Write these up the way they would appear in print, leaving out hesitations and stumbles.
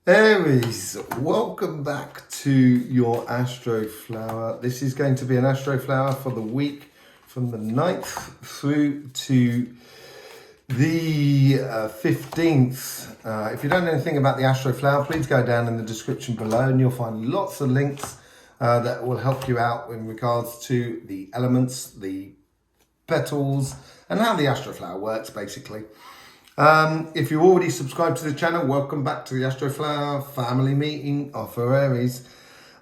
Aries, welcome back to your Astroflower. This is going to be an Astroflower for the week from the 9th through to the 15th. If you don't know anything about the Astroflower, please go down in the description below and you'll find lots of links that will help you out in regards to the elements, the petals, and how the Astroflower works basically. If you're already subscribed to the channel, welcome back to the Astroflower family meeting for Aries.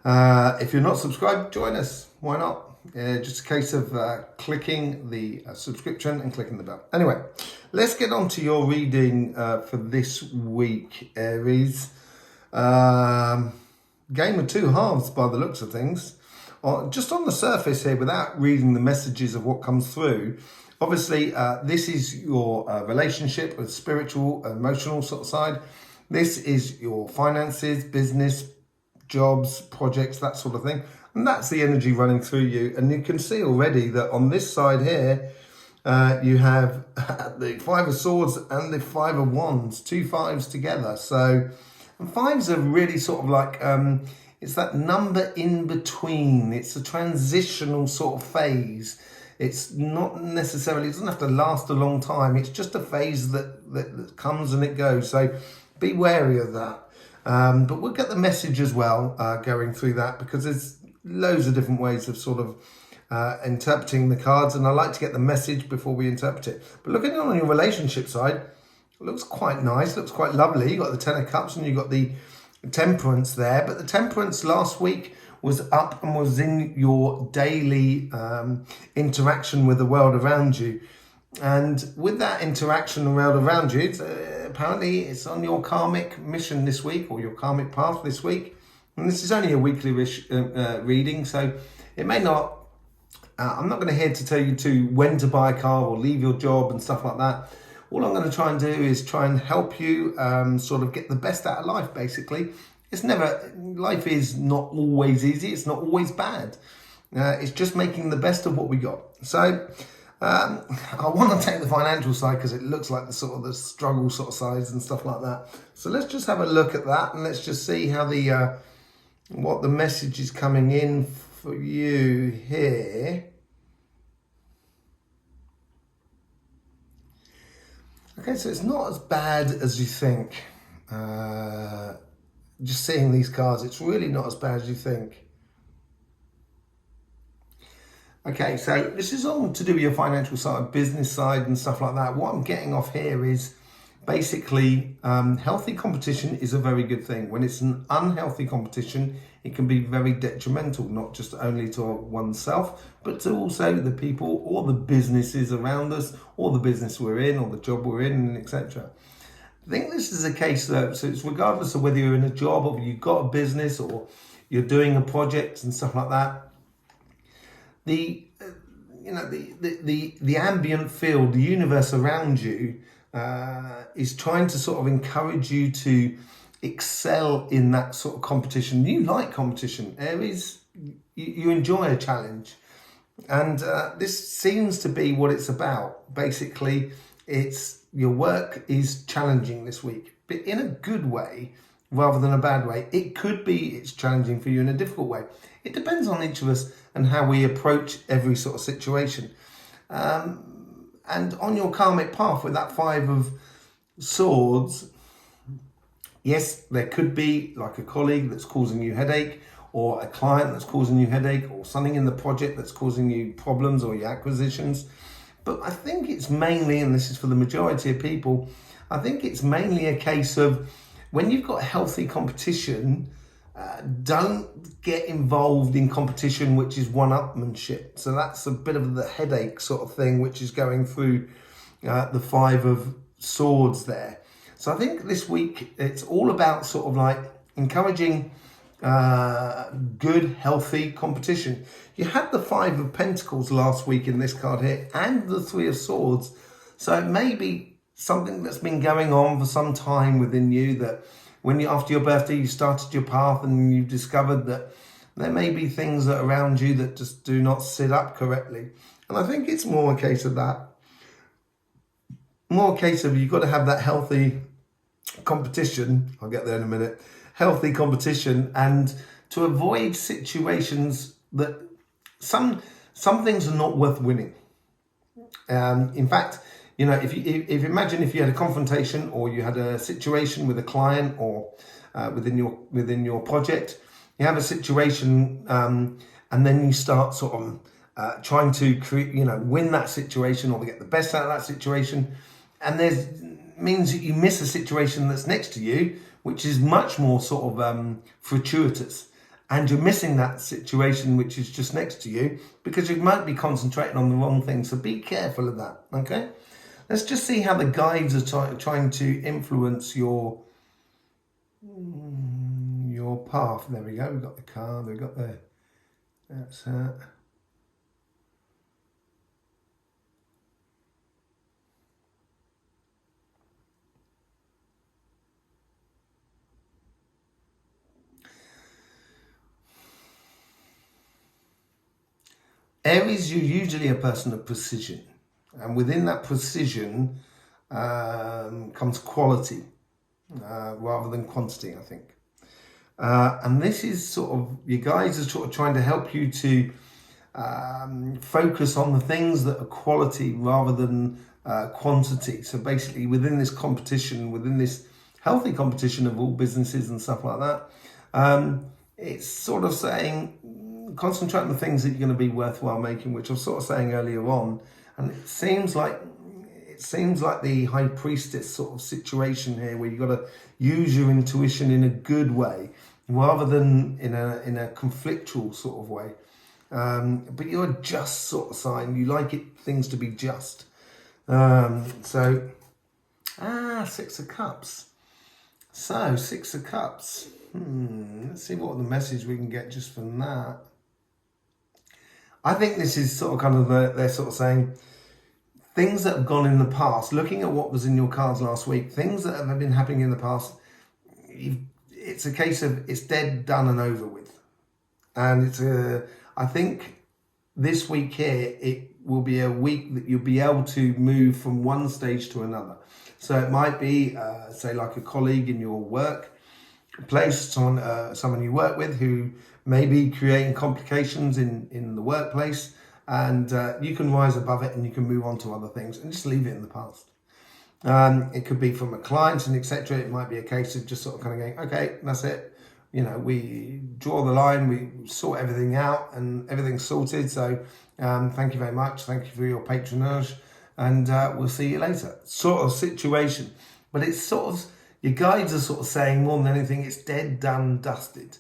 If you're not subscribed, join us. Why not? Just a case of clicking the subscription and clicking the bell. Anyway, let's get on to your reading for this week, Aries. Game of two halves by the looks of things. Just on the surface here, without reading the messages of what comes through, obviously, this is your relationship, a spiritual, emotional sort of side. This is your finances, business, jobs, projects, that sort of thing. And that's the energy running through you. And you can see already that on this side here, you have the Five of Swords and the Five of Wands, two fives together. So, and fives are really sort of like, it's that number in between. It's a transitional sort of phase. It's not necessarily, it doesn't have to last a long time. It's just a phase that comes and it goes. So be wary of that. But we'll get the message as well going through that, because there's loads of different ways of sort of interpreting the cards. And I like to get the message before we interpret it. But looking on your relationship side, it looks quite nice, looks quite lovely. You've got the Ten of Cups and you've got the Temperance there. But the Temperance last week was up and was in your daily interaction with the world around you. And with that interaction with the world around you, apparently it's on your karmic mission this week, or your karmic path this week. And this is only a weekly reading, so it may not, I'm not going to here to tell you when to buy a car or leave your job and stuff like that. All I'm going to try and do is try and help you sort of get the best out of life, basically. Life is not always easy. It's not always bad. It's just making the best of what we got. So I want to take the financial side because it looks like the struggle sort of sides and stuff like that. So let's just have a look at that and let's just see how what the message is coming in for you here. Okay, so it's not as bad as you think. Just seeing these cards, it's really not as bad as you think. Okay, so this is all to do with your financial side, business side and stuff like that. What I'm getting off here is basically healthy competition is a very good thing. When it's an unhealthy competition, it can be very detrimental, not just only to oneself, but to also the people or the businesses around us, or the business we're in, or the job we're in, etc. I think this is a case though, so it's regardless of whether you're in a job or you've got a business or you're doing a project and stuff like that. The ambient field, the universe around you is trying to sort of encourage you to excel in that sort of competition. You like competition, Aries. You enjoy a challenge, and this seems to be what it's about. Basically, your work is challenging this week, but in a good way rather than a bad way. It could be it's challenging for you in a difficult way. It depends on each of us and how we approach every sort of situation. And on your karmic path with that Five of Swords, yes, there could be like a colleague that's causing you headache, or a client that's causing you headache, or something in the project that's causing you problems, or your acquisitions. But I think it's mainly, and this is for the majority of people, I think it's mainly a case of when you've got healthy competition, don't get involved in competition which is one-upmanship. So that's a bit of the headache sort of thing which is going through the Five of Swords there. So I think this week it's all about sort of like encouraging good, healthy competition. You had the Five of Pentacles last week in this card here, and the Three of Swords. So it may be something that's been going on for some time within you, that when after your birthday you started your path and you discovered that there may be things that are around you that just do not sit up correctly. And I think it's more a case of that. More a case of you've got to have that healthy competition, I'll get there in a minute, healthy competition, and to avoid situations that some things are not worth winning. In fact, you know, if you imagine if you had a confrontation or you had a situation with a client or within your project, you have a situation and then you start sort of trying to create, you know, win that situation or get the best out of that situation, and there's means that you miss a situation that's next to you, which is much more sort of fortuitous. And you're missing that situation which is just next to you because you might be concentrating on the wrong thing. So be careful of that, okay? Let's just see how the guides are trying to influence your path. There we go. We've got the card. We've got the... That's that. Aries, you're usually a person of precision, and within that precision comes quality rather than quantity, I think. And this is sort of, you guys are sort of trying to help you to focus on the things that are quality rather than quantity. So basically within this competition, within this healthy competition of all businesses and stuff like that, it's sort of saying, concentrate on the things that you're going to be worthwhile making, which I was sort of saying earlier on. And it seems like the high priestess sort of situation here, where you've got to use your intuition in a good way rather than in a conflictual sort of way. But you're a just sort of sign. You like things to be just. So Six of Cups. So Six of Cups. Let's see what the message we can get just from that. I think this is sort of kind of they're sort of saying things that have gone in the past, looking at what was in your cards last week, things that have been happening in the past, it's a case of it's dead, done and over with. And I think this week here, it will be a week that you'll be able to move from one stage to another. So it might be, say, like a colleague in your work place, someone you work with who may be creating complications in the workplace, and you can rise above it and you can move on to other things and just leave it in the past. It could be from a client and etc. It might be a case of just sort of kind of going, okay, that's it. You know, we draw the line, we sort everything out and everything's sorted. So thank you very much. Thank you for your patronage, and we'll see you later. Sort of situation. But it's sort of, your guides are sort of saying more than anything, it's dead, done, dusted.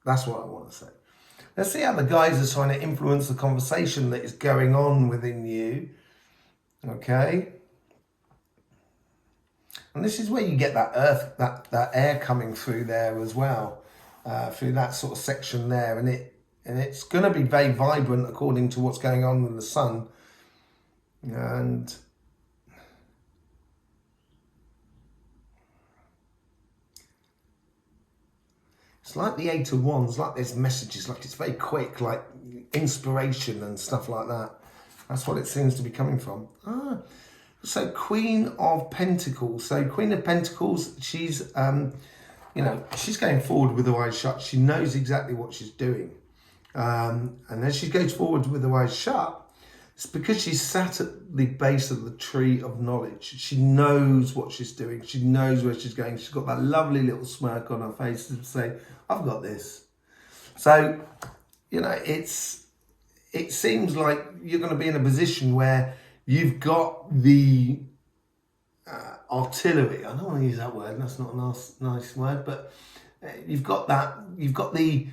That's what I want to say. Let's see how the guides are trying to influence the conversation that is going on within you. Okay. And this is where you get that earth, that air coming through there as well, through that sort of section there. And it's going to be very vibrant according to what's going on with the sun. And it's like the Eight of Wands, like there's messages, like it's very quick, like inspiration and stuff like that. That's what it seems to be coming from. So Queen of Pentacles. So Queen of Pentacles, she's, you know, she's going forward with her eyes shut. She knows exactly what she's doing. And as she goes forward with her eyes shut, it's because she's sat at the base of the tree of knowledge. She knows what she's doing. She knows where she's going. She's got that lovely little smirk on her face to say, I've got this. So, you know, it seems like you're going to be in a position where you've got the artillery. I don't want to use that word. That's not a nice word, but you've got that. You've got the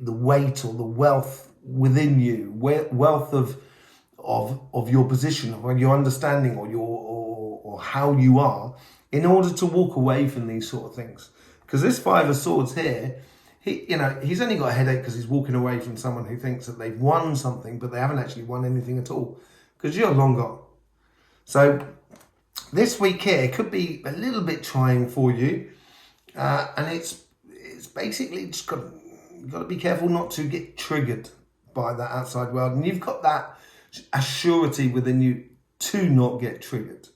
weight or the wealth within you, wealth of your position, or your understanding, or how you are, in order to walk away from these sort of things. Because this Five of Swords here, he's only got a headache because he's walking away from someone who thinks that they've won something, but they haven't actually won anything at all, because you're long gone. So this week here could be a little bit trying for you, and it's basically just you've got to be careful not to get triggered by that outside world, and you've got that assurity within you to not get triggered.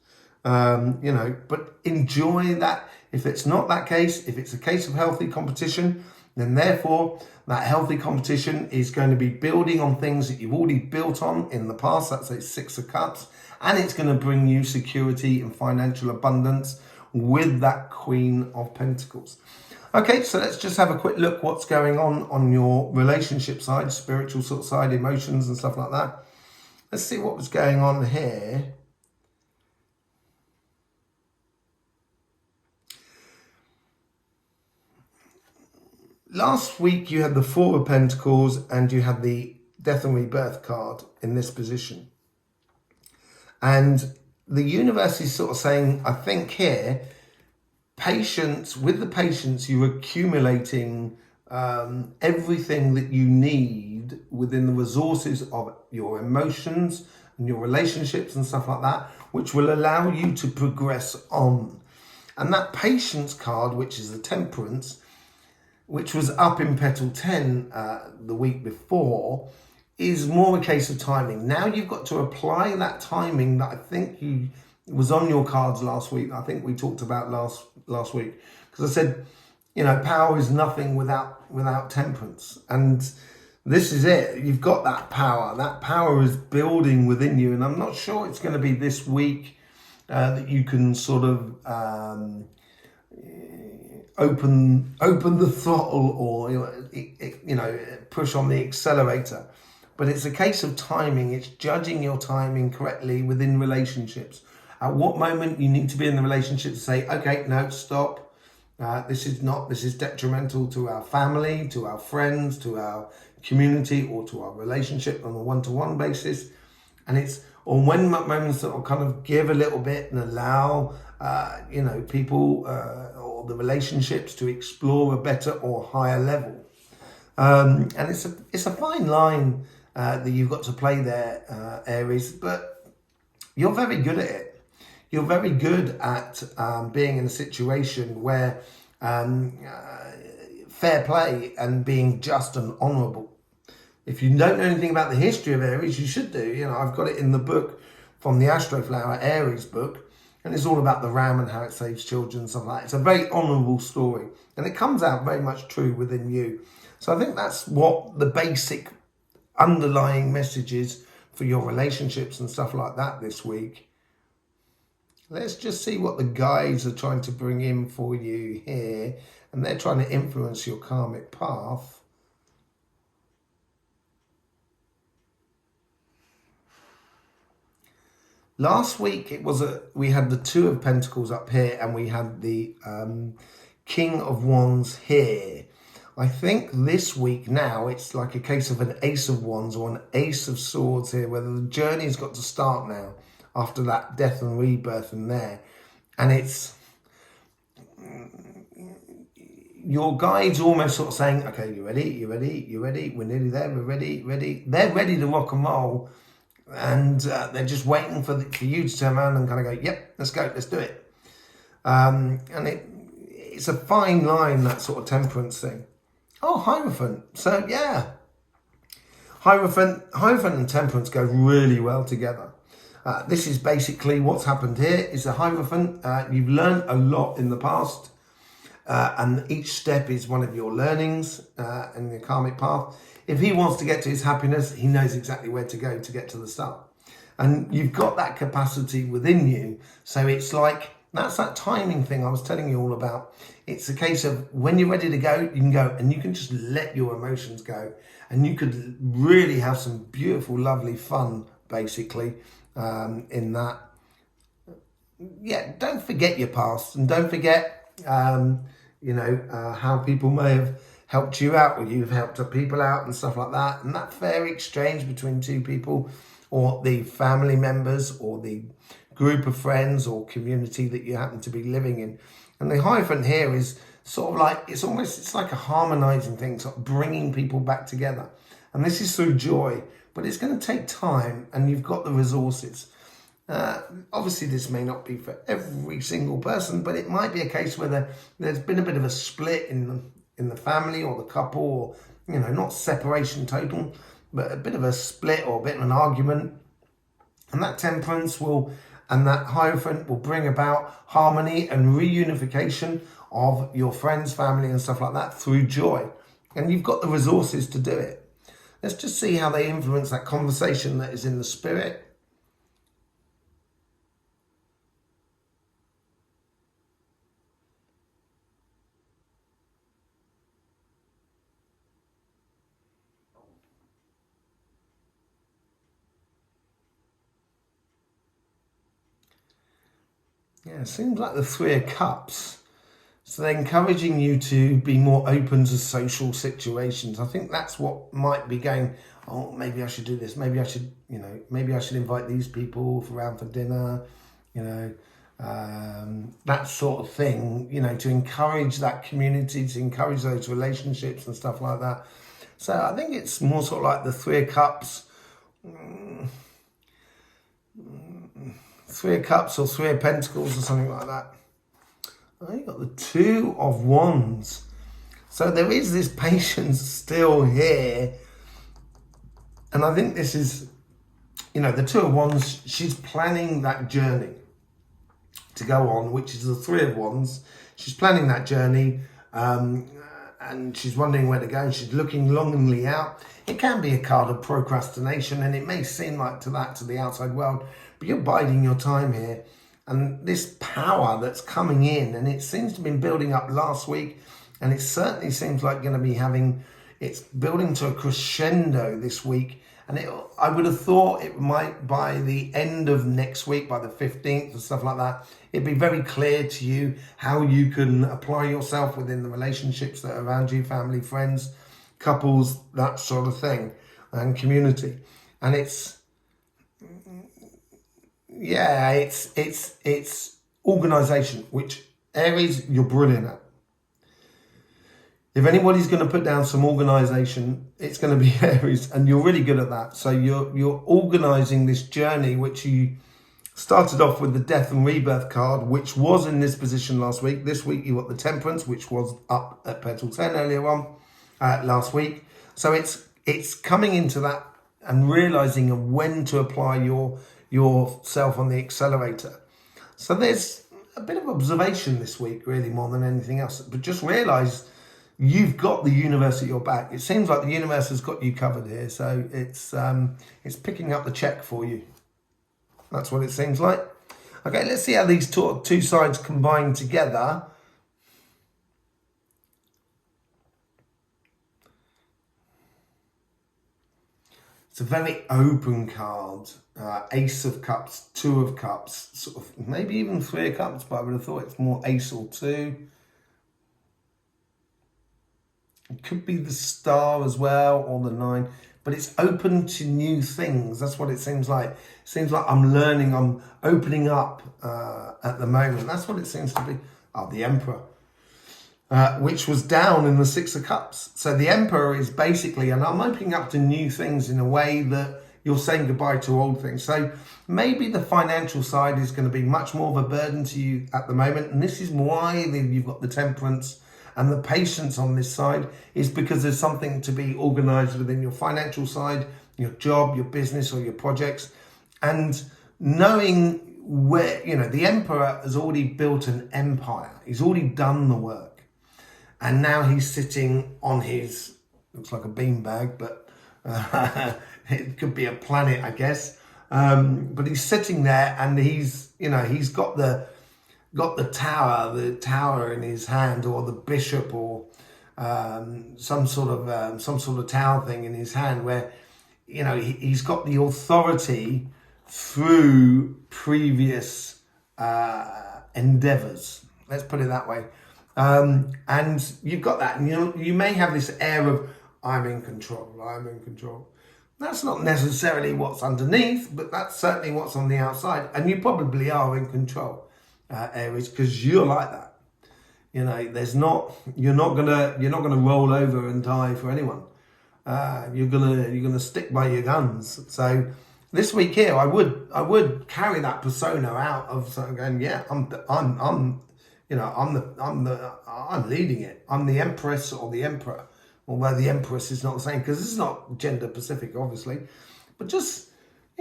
You know, but enjoy that. If it's not that case, if it's a case of healthy competition, then therefore that healthy competition is going to be building on things that you've already built on in the past. That's a Six of Cups, and it's going to bring you security and financial abundance with that Queen of Pentacles. Okay, so let's just have a quick look what's going on your relationship side, spiritual sort of side, emotions and stuff like that. Let's see what was going on here. Last week you had the Four of Pentacles and you had the Death and Rebirth card in this position. And the universe is sort of saying, I think here, patience, with the patience, you're accumulating everything that you need within the resources of your emotions and your relationships and stuff like that, which will allow you to progress on. And that patience card, which is the Temperance, which was up in Petal 10 the week before, is more a case of timing. Now you've got to apply that timing that I think was on your cards last week. I think we talked about last week, because I said, you know, power is nothing without temperance. And this is it. You've got that power. That power is building within you. And I'm not sure it's going to be this week that you can sort of open the throttle or you know, push on the accelerator. But it's a case of timing. It's judging your timing correctly within relationships. At what moment you need to be in the relationship to say, okay, no, stop. This is detrimental to our family, to our friends, to our community, or to our relationship on a one-to-one basis. And it's on when moments that will kind of give a little bit and allow, you know, people or the relationships to explore a better or higher level. And it's a fine line that you've got to play there, Aries, but you're very good at it. You're very good at being in a situation where fair play and being just and honourable. If you don't know anything about the history of Aries, you should do. You know, I've got it in the book from the Astroflower, Aries book, and it's all about the ram and how it saves children and stuff like that. It's a very honourable story, and it comes out very much true within you. So I think that's what the basic underlying message is for your relationships and stuff like that this week. Let's just see what the guides are trying to bring in for you here, and they're trying to influence your karmic path. Last week we had the Two of Pentacles up here, and we had the King of Wands here. I think this week now it's like a case of an Ace of Wands or an Ace of Swords here, where the journey's got to start now after that death and rebirth in there. And it's your guides almost sort of saying, okay, you ready, we're nearly there, we're ready. They're ready to rock and roll, and they're just waiting for you to turn around and kind of go, yep, let's go, let's do it. And it's a fine line, that sort of temperance thing. Oh, Hierophant. So yeah, Hierophant and temperance go really well together. This is basically what's happened here is a Hierophant. You've learned a lot in the past, and each step is one of your learnings in the karmic path. If he wants to get to his happiness, he knows exactly where to go to get to the start. And you've got that capacity within you. So it's like, that's that timing thing I was telling you all about. It's a case of when you're ready to go, you can go, and you can just let your emotions go. And you could really have some beautiful, lovely fun, basically, in that. Yeah, don't forget your past, and don't forget, you know, how people may have helped you out, or you've helped people out and stuff like that. And that fair exchange between two people, or the family members, or the group of friends or community that you happen to be living in. And the Hierophant here is sort of like, it's like a harmonizing thing, sort of bringing people back together. And this is through joy, but it's going to take time, and you've got the resources. Obviously, this may not be for every single person, but it might be a case where there's been a bit of a split in the family or the couple, or, you know, not separation total, but a bit of a split or a bit of an argument. And that temperance will and that Hierophant will bring about harmony and reunification of your friends, family, and stuff like that through joy. And you've got the resources to do it. Let's just see how they influence that conversation that is in the spirit. Yeah, it seems like the Three of Cups. So they're encouraging you to be more open to social situations. I think that's what might be going, oh, maybe I should do this. Maybe I should, maybe I should invite these people around for dinner, that sort of thing, to encourage that community, to encourage those relationships and stuff like that. So I think it's more sort of like the Three of Cups. Three of Cups or Three of Pentacles or something like that. Oh, you got the Two of Wands. So there is this patience still here. And I think this is, the Two of Wands, she's planning that journey to go on, which is the Three of Wands. She's planning that journey and she's wondering where to go. She's looking longingly out. It can be a card of procrastination, and it may seem like to the outside world, but you're biding your time here. And this power that's coming in, and it seems to have been building up last week, and it certainly seems like going to be it's building to a crescendo this week. And I would have thought it might, by the end of next week, by the 15th and stuff like that, it'd be very clear to you how you can apply yourself within the relationships that are around you, family, friends, couples, that sort of thing, and community. And it's organization, which Aries, you're brilliant at. If anybody's going to put down some organization, it's going to be Aries, and you're really good at that. So you're organizing this journey, which you started off with the Death and Rebirth card, which was in this position last week. This week you got the Temperance, which was up at Petal 10 earlier on last week. So it's coming into that and realizing when to apply yourself on the accelerator. So there's a bit of observation this week, really, more than anything else. But just realize you've got the universe at your back. It seems like the universe has got you covered here. So it's picking up the check for you. That's what it seems like. Okay, let's see how these two sides combine together. It's a very open card. Ace of Cups, Two of Cups, sort of maybe even Three of Cups, but I would have thought it's more Ace or Two. It could be the Star as well, or the Nine, but it's open to new things. That's what it seems like. It seems like I'm learning, I'm opening up at the moment. That's what it seems to be. Oh, the Emperor, which was down in the Six of Cups. So the Emperor is basically, and I'm opening up to new things in a way that you're saying goodbye to old things. So maybe the financial side is going to be much more of a burden to you at the moment. And this is why you've got the Temperance and the patience on this side, is because there's something to be organized within your financial side, your job, your business, or your projects. And knowing where, the Emperor has already built an empire. He's already done the work. And now he's sitting on his, looks like a beanbag, but it could be a planet, I guess. But he's sitting there, and he's got the tower in his hand, or the bishop, or some sort of tower thing in his hand, where he's got the authority through previous endeavors. Let's put it that way. And you've got that, and you may have this air of I'm in control. That's not necessarily what's underneath, but that's certainly what's on the outside, and you probably are in control. Aries, because you're like that. You're not gonna roll over and die for anyone. You're gonna stick by your guns. So this week here, I would carry that persona out of sort of going, yeah, I'm leading it. I'm the Empress or the Emperor, although the Empress is not the same, because it's not gender specific, obviously, but just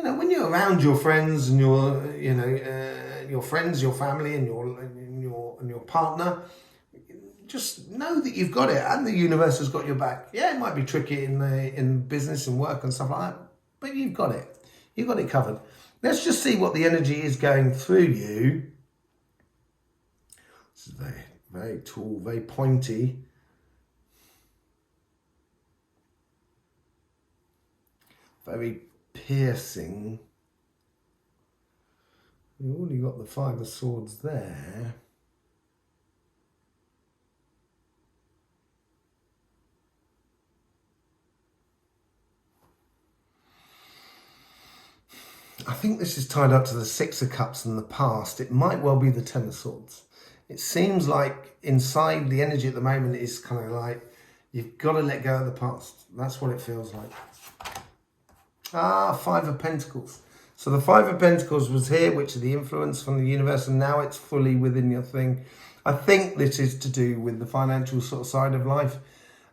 when you're around your friends and your friends, your family, and your partner, just know that you've got it, and the universe has got your back. Yeah, it might be tricky in business and work and stuff like that, but you've got it. You've got it covered. Let's just see what the energy is going through you. This is very, very tall, very pointy. Very piercing. You've already got the Five of Swords there. I think this is tied up to the Six of Cups in the past. It might well be the Ten of Swords. It seems like inside the energy at the moment is kind of like, you've got to let go of the past. That's what it feels like. Five of Pentacles. So the Five of Pentacles was here, which is the influence from the universe, and now it's fully within your thing. I think this is to do with the financial sort of side of life.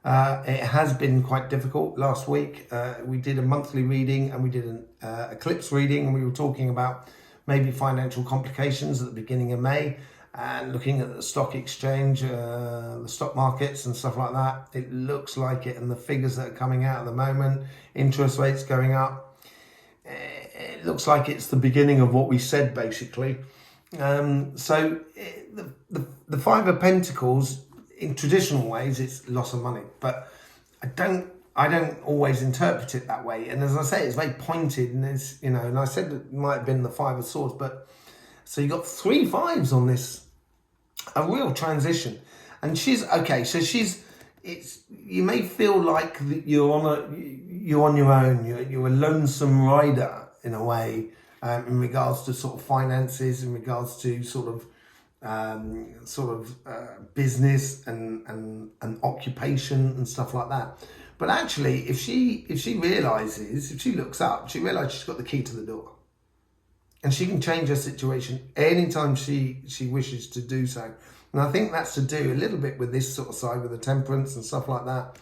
It has been quite difficult. Last week, we did a monthly reading and we did an eclipse reading, and we were talking about maybe financial complications at the beginning of May, and looking at the stock exchange, the stock markets and stuff like that. It looks like it, and the figures that are coming out at the moment, interest rates going up. It looks like it's the beginning of what we said, basically. So the Five of Pentacles, in traditional ways, it's loss of money, but I don't always interpret it that way. And as I say, it's very pointed, and it's, and I said it might have been the Five of Swords, but so you got 3 fives on this, a real transition. And she's okay. So you may feel like you're on your own. You're a lonesome rider in a way, in regards to sort of finances, in regards to sort of business and occupation and stuff like that. But actually, if she realizes, if she looks up, she realizes she's got the key to the door, and she can change her situation anytime she wishes to do so. And I think that's to do a little bit with this sort of side, with the Temperance and stuff like that,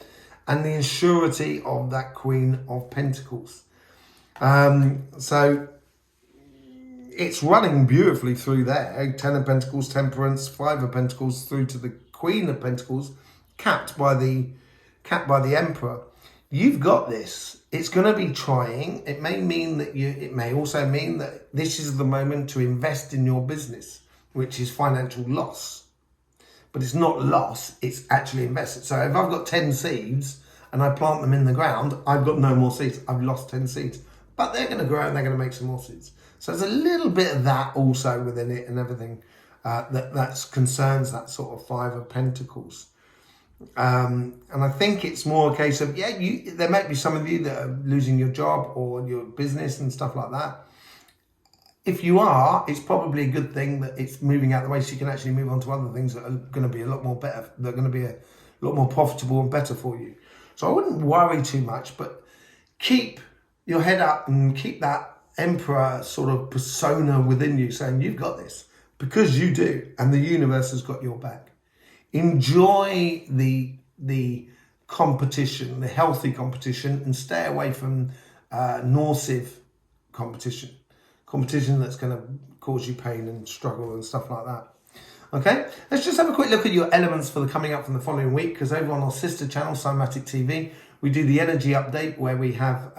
and the surety of that Queen of Pentacles. So it's running beautifully through there. 10 of Pentacles, Temperance, 5 of Pentacles through to the Queen of Pentacles, capped by the Emperor. You've got this. It's going to be trying. It may mean that it may also mean that this is the moment to invest in your business, which is financial loss. But it's not loss, it's actually invested. So if I've got 10 seeds and I plant them in the ground, I've got no more seeds. I've lost 10 seeds. But they're going to grow and they're going to make some more seeds. So there's a little bit of that also within it and everything that concerns that sort of Five of Pentacles. And I think it's more a case of, there might be some of you that are losing your job or your business and stuff like that. If you are, it's probably a good thing that it's moving out of the way, so you can actually move on to other things that are going to be a lot more better. They're going to be a lot more profitable and better for you. So I wouldn't worry too much, but keep your head up and keep that Emperor sort of persona within you, saying you've got this, because you do, and the universe has got your back. Enjoy the competition, the healthy competition, and stay away from nocive competition that's going to cause you pain and struggle and stuff like that. Okay, let's just have a quick look at your elements for the coming up from the following week, because over on our sister channel, Cymatic TV, we do the energy update where we have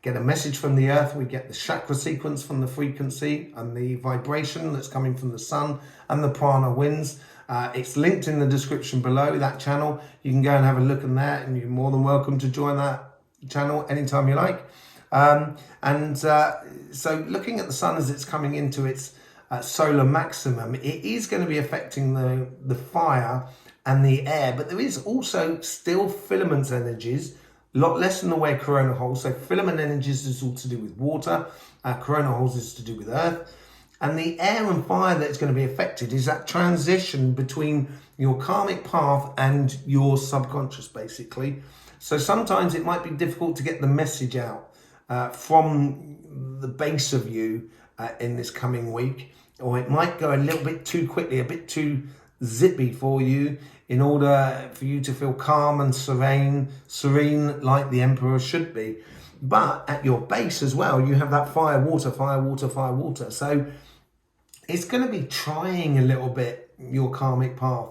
get a message from the earth, we get the chakra sequence from the frequency and the vibration that's coming from the sun and the prana winds. It's linked in the description below, that channel. You can go and have a look in there, and you're more than welcome to join that channel anytime you like. So looking at the sun as it's coming into its solar maximum, it is going to be affecting the fire and the air, but there is also still filament energies, a lot less in the way of corona holes. So filament energies is all to do with water, corona holes is to do with earth. And the air and fire that's going to be affected is that transition between your karmic path and your subconscious, basically. So sometimes it might be difficult to get the message out from the base of you in this coming week, or it might go a little bit too quickly, a bit too zippy for you, in order for you to feel calm and serene like the Emperor should be. But at your base as well, you have that fire, water, fire, water, fire, water. So it's going to be trying a little bit your karmic path.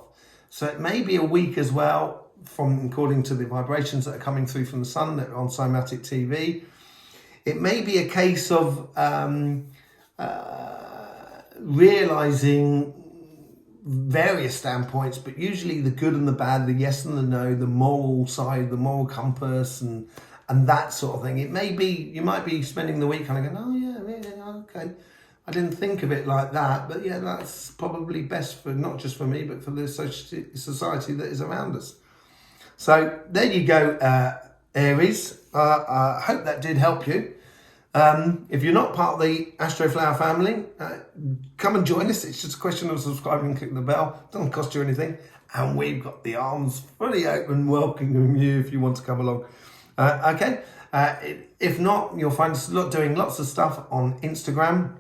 So it may be a week as well, from according to the vibrations that are coming through from the sun that are on Somatic TV. It may be a case of realizing various standpoints, but usually the good and the bad, the yes and the no, the moral side, the moral compass, and that sort of thing. It may be, you might be spending the week kind of going, oh yeah, okay, I didn't think of it like that, but yeah, that's probably best for not just for me, but for the society that is around us. So there you go, Aries. I hope that did help you. If you're not part of the Astroflower family, come and join us. It's just a question of subscribing and clicking the bell. Doesn't cost you anything. And we've got the arms fully open, welcoming you if you want to come along. Okay. If not, you'll find us doing lots of stuff on Instagram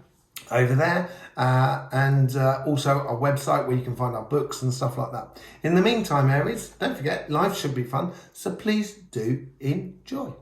over there, and also our website where you can find our books and stuff like that. In the meantime, Aries, don't forget, life should be fun, so please do enjoy.